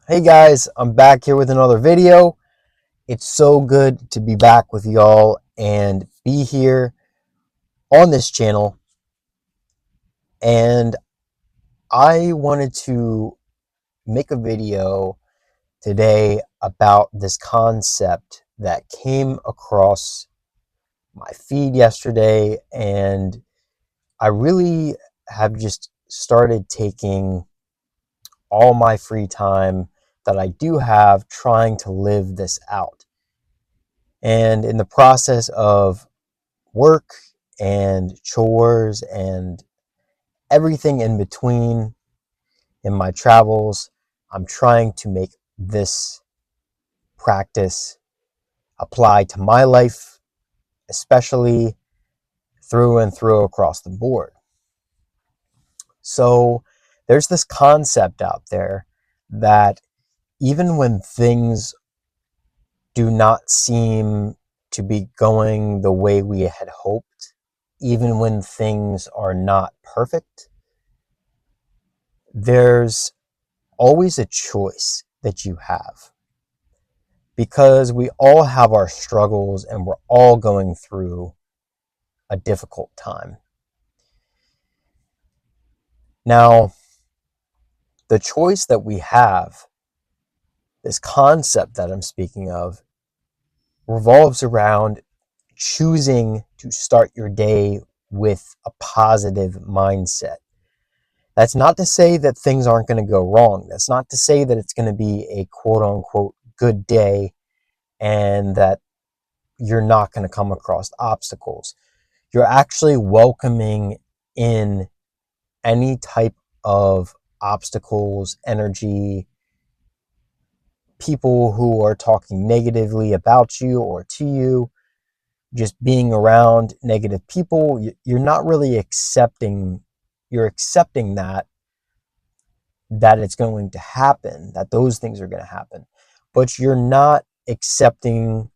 Hey guys, I'm back here with another video. It's so good to be back with y'all and be here on this channel. And I wanted to make a video today about this concept that came across my feed yesterday. And I really have just started taking all my free time that I do have trying to live this out. And in the process of work and chores and everything in between in my travels, I'm trying to make this practice apply to my life, especially through and through across the board. So there's this concept out there that even when things do not seem to be going the way we had hoped, even when things are not perfect, there's always a choice that you have, because we all have our struggles and we're all going through a difficult time. Now, the choice that we have, this concept that I'm speaking of, revolves around choosing to start your day with a positive mindset. That's not to say that things aren't going to go wrong. That's not to say that it's going to be a quote unquote good day and that you're not going to come across obstacles. You're actually welcoming in any type of obstacles, energy, people who are talking negatively about you or to you, just being around negative people. You're not really accepting, you're accepting that it's going to happen, that those things are going to happen, but you're not accepting,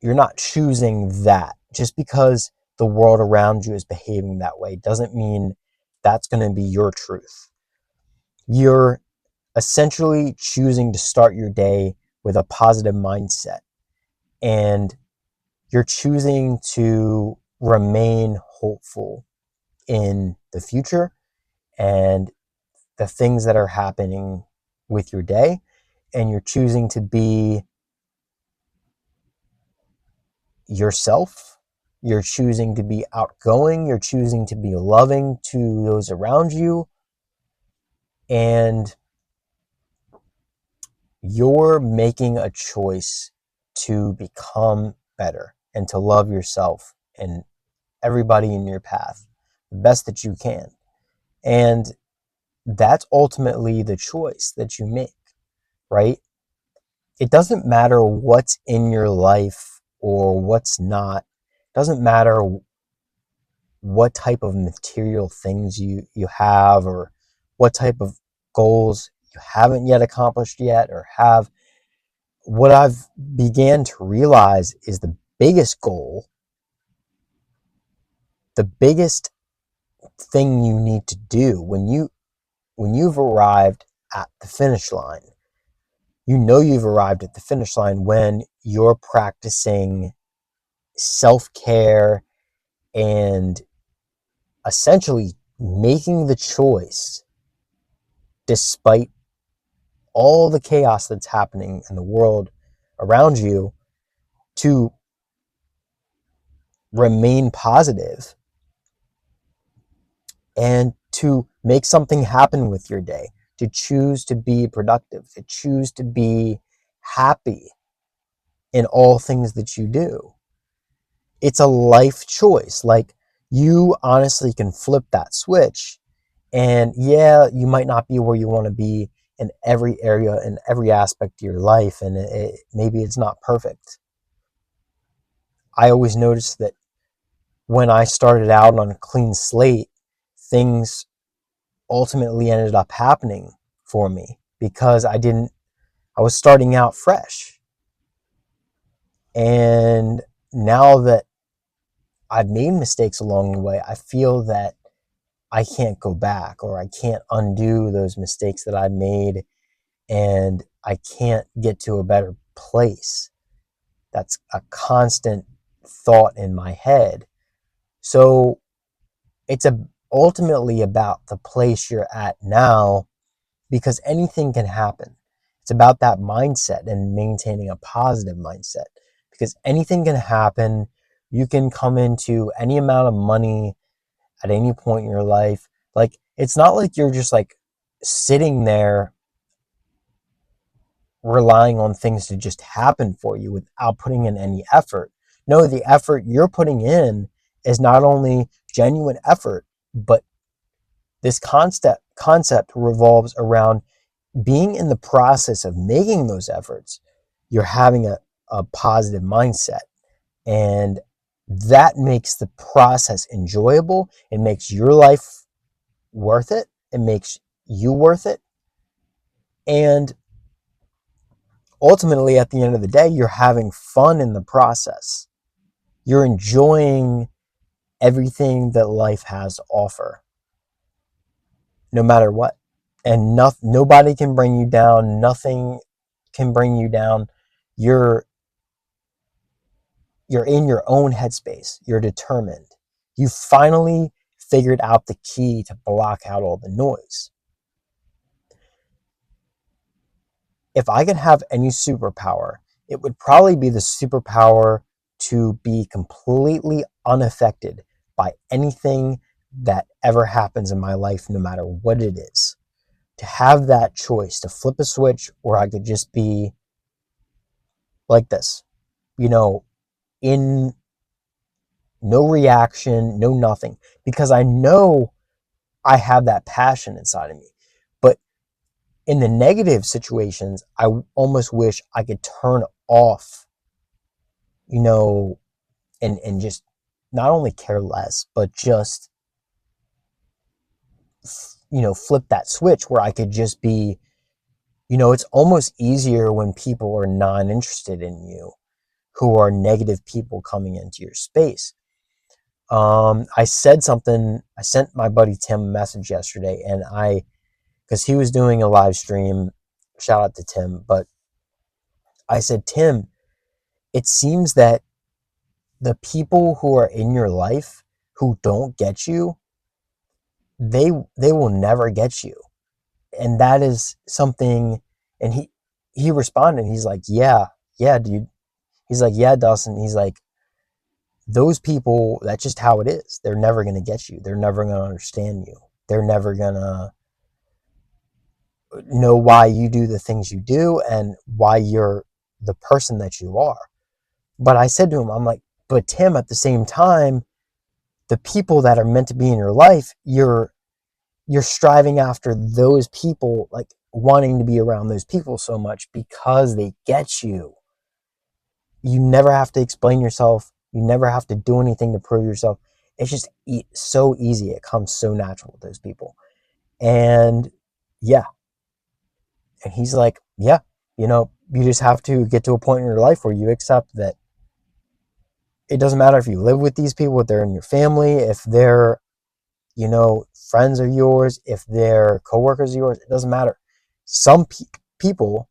you're not choosing that. Just because the world around you is behaving that way doesn't mean that's going to be your truth. You're essentially choosing to start your day with a positive mindset, and you're choosing to remain hopeful in the future and the things that are happening with your day, and you're choosing to be yourself. You're choosing to be outgoing. You're choosing to be loving to those around you. And you're making a choice to become better and to love yourself and everybody in your path the best that you can. And that's ultimately the choice that you make, right? It doesn't matter what's in your life or what's not. It doesn't matter what type of material things you have, or what type of goals you haven't yet accomplished yet or have. What I've began to realize is the biggest goal, the biggest thing you need to do when you've arrived at the finish line. You know you've arrived at the finish line when you're practicing self-care and essentially making the choice, despite all the chaos that's happening in the world around you, to remain positive and to make something happen with your day, to choose to be productive, to choose to be happy in all things that you do. It's a life choice. Like, you honestly can flip that switch, and yeah, you might not be where you want to be in every area, in every aspect of your life, and maybe it's not perfect. I always noticed that when I started out on a clean slate, things ultimately ended up happening for me because I was starting out fresh. And now that I've made mistakes along the way, I feel that I can't go back, or I can't undo those mistakes that I made, and I can't get to a better place. That's a constant thought in my head. So it's ultimately about the place you're at now, because anything can happen. It's about that mindset and maintaining a positive mindset, because anything can happen. You can come into any amount of money at any point in your life. Like, it's not like you're just like sitting there relying on things to just happen for you without putting in any effort. No, the effort you're putting in is not only genuine effort, but this concept revolves around being in the process of making those efforts. You're having a positive mindset, and that makes the process enjoyable. It makes your life worth it. It makes you worth it. And ultimately, at the end of the day, you're having fun in the process. You're enjoying everything that life has to offer, no matter what. And nobody can bring you down. Nothing can bring you down. You're in your own headspace. You're determined. You finally figured out the key to block out all the noise. If I could have any superpower, it would probably be the superpower to be completely unaffected by anything that ever happens in my life, no matter what it is. To have that choice, to flip a switch where I could just be like this, you know, in no reaction, no nothing, because I know I have that passion inside of me. But in the negative situations, I almost wish I could turn off, you know, and just not only care less, but just, flip that switch where I could just be, it's almost easier when people are non interested in you, who are negative people coming into your space. I said something, I sent my buddy Tim a message yesterday, and because he was doing a live stream, shout out to Tim, but I said, Tim, it seems that the people who are in your life who don't get you, they will never get you. And that is something. And he responded, he's like, yeah, dude. He's like, yeah, Dustin. He's like, those people, that's just how it is. They're never going to get you. They're never going to understand you. They're never going to know why you do the things you do and why you're the person that you are. But I said to him, I'm like, but Tim, at the same time, the people that are meant to be in your life, you're striving after those people, like wanting to be around those people so much because they get you. You never have to explain yourself. You never have to do anything to prove yourself. It's just so easy. It comes so natural with those people. And yeah. And he's like, yeah, you just have to get to a point in your life where you accept that it doesn't matter if you live with these people, if they're in your family, if they're, friends are yours, if they're coworkers are yours, it doesn't matter. Some people,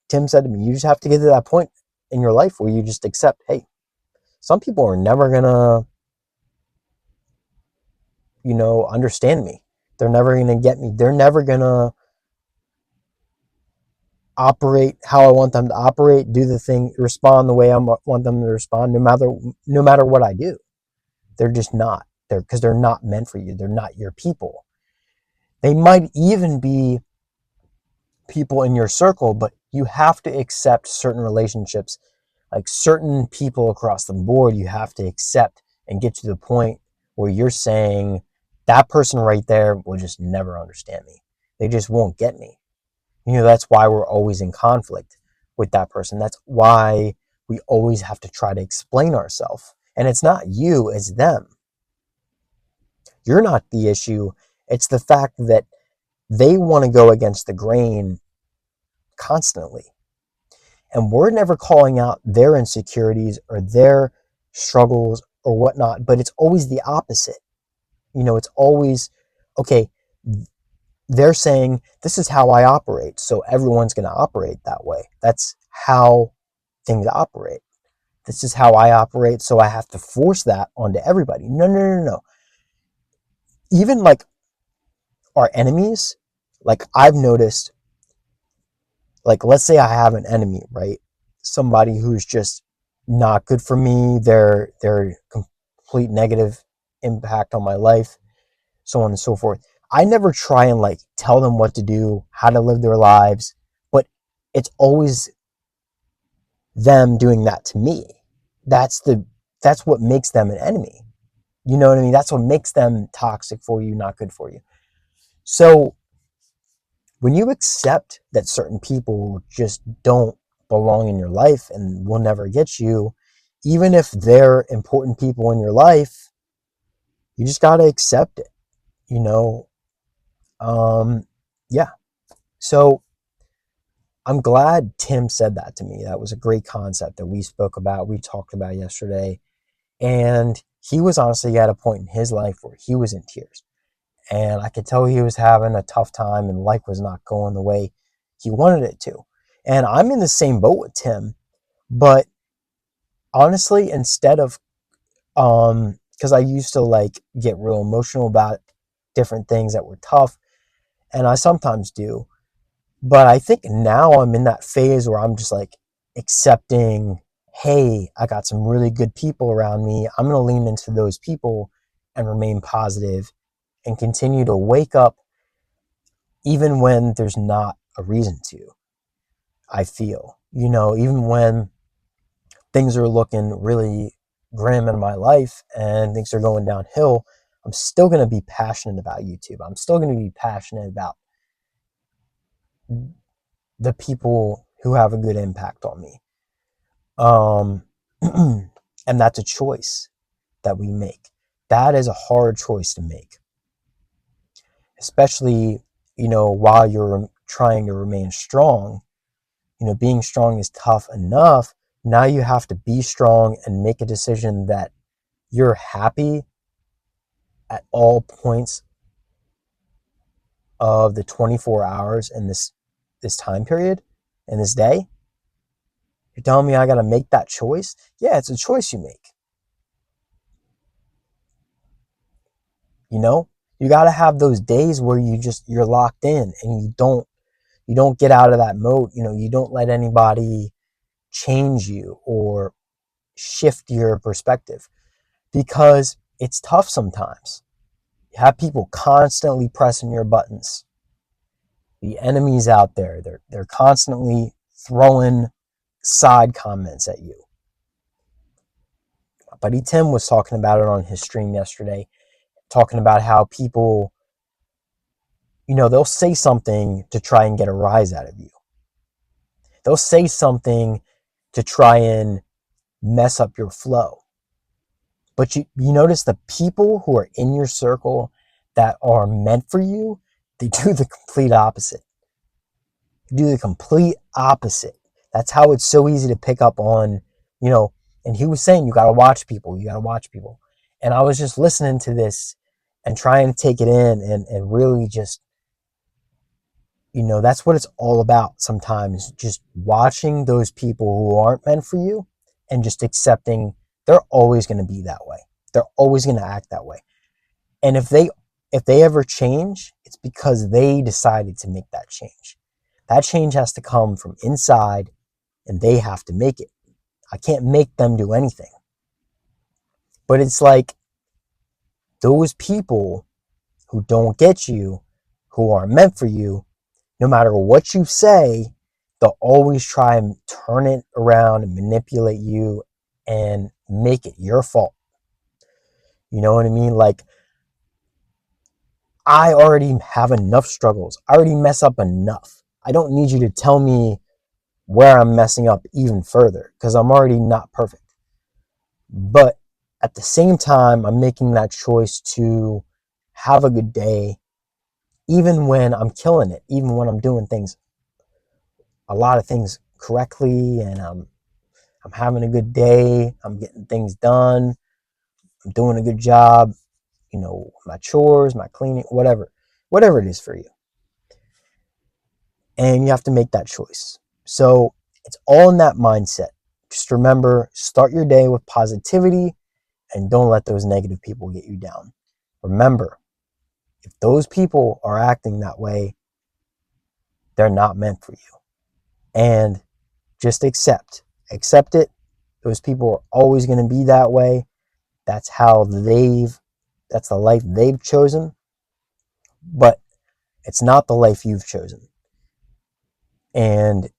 Tim said to me, you just have to get to that point in your life where you just accept, hey, some people are never gonna, understand me. They're never gonna get me. They're never gonna operate how I want them to operate, do the thing, respond the way I want them to respond, no matter what I do. They're just not. Because they're not meant for you. They're not your people. They might even be people in your circle, but you have to accept certain relationships, like certain people across the board, you have to accept and get to the point where you're saying, that person right there will just never understand me. They just won't get me. That's why we're always in conflict with that person. That's why we always have to try to explain ourselves. And it's not you, it's them. You're not the issue. It's the fact that they want to go against the grain constantly. And we're never calling out their insecurities or their struggles or whatnot, but it's always the opposite. It's always Okay, they're saying this is how I operate, so everyone's going to operate that way. That's how things operate. This is how I operate, so I have to force that onto everybody. No, no, no, no. Even like our enemies, like I've noticed, like let's say I have an enemy, right? Somebody who's just not good for me, they're complete negative impact on my life, so on and so forth. I never try and like tell them what to do, how to live their lives, but it's always them doing that to me. That's the that's what makes them an enemy. You know what I mean? That's what makes them toxic for you, not good for you. So when you accept that certain people just don't belong in your life and will never get you, even if they're important people in your life, you just got to accept it, you know? Yeah. So I'm glad Tim said that to me. That was a great concept that we spoke about, we talked about yesterday. And he was honestly at a point in his life where he was in tears. And I could tell he was having a tough time and life was not going the way he wanted it to. And I'm in the same boat with Tim, but honestly, instead of because I used to like get real emotional about different things that were tough, and I sometimes do. But I think now I'm in that phase where I'm just like accepting, hey, I got some really good people around me. I'm going to lean into those people and remain positive and continue to wake up even when there's not a reason to. I feel, even when things are looking really grim in my life and things are going downhill, I'm still going to be passionate about YouTube. I'm still going to be passionate about the people who have a good impact on me. Um, and that's a choice that we make. That is a hard choice to make, especially, while you're trying to remain strong. Being strong is tough enough. Now you have to be strong and make a decision that you're happy at all points of the 24 hours in this time period in this day. You're telling me I got to make that choice? Yeah, it's a choice you make. You know, you got to have those days where you're locked in and you don't get out of that mode. You don't let anybody change you or shift your perspective, because it's tough sometimes. You have people constantly pressing your buttons. The enemies out there, they're constantly throwing side comments at you. My buddy Tim was talking about it on his stream yesterday, talking about how people, they'll say something to try and get a rise out of you. They'll say something to try and mess up your flow. But you notice the people who are in your circle that are meant for you, they do the complete opposite. Do the complete opposite. That's how it's so easy to pick up on, and he was saying, you got to watch people. You got to watch people. And I was just listening to this and trying to take it in and really just, that's what it's all about sometimes. Just watching those people who aren't meant for you and just accepting they're always going to be that way. They're always going to act that way. And if they ever change, it's because they decided to make that change. That change has to come from inside and they have to make it. I can't make them do anything. But it's like those people who don't get you, who are meant for you, no matter what you say, they'll always try and turn it around and manipulate you and make it your fault. You know what I mean? Like, I already have enough struggles. I already mess up enough. I don't need you to tell me where I'm messing up even further, because I'm already not perfect. But at the same time, I'm making that choice to have a good day, even when I'm killing it, even when I'm doing a lot of things correctly, and I'm having a good day, I'm getting things done, I'm doing a good job. my chores, my cleaning, whatever it is for you. And you have to make that choice. So it's all in that mindset. Just remember, start your day with positivity and don't let those negative people get you down. Remember, if those people are acting that way, they're not meant for you. And just accept it. Those people are always going to be that way. That's the life they've chosen, but it's not the life you've chosen. And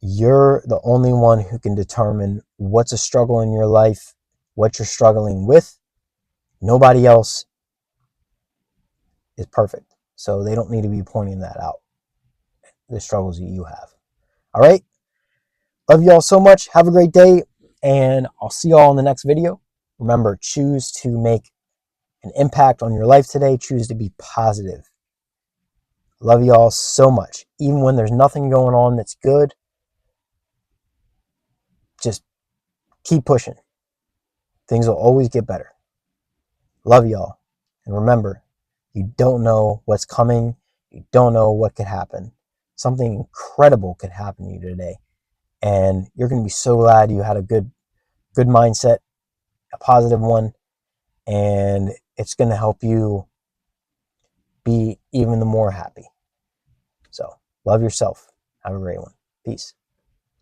you're the only one who can determine what's a struggle in your life, what you're struggling with. Nobody else is perfect, so they don't need to be pointing that out, the struggles that you have. All right? Love you all so much. Have a great day, and I'll see you all in the next video. Remember, choose to make an impact on your life today. Choose to be positive. Love you all so much. Even when there's nothing going on that's good, just keep pushing. Things will always get better. Love y'all. And remember, you don't know what's coming. You don't know what could happen. Something incredible could happen to you today. And you're going to be so glad you had a good mindset, a positive one. And it's going to help you be even the more happy. So love yourself. Have a great one. Peace.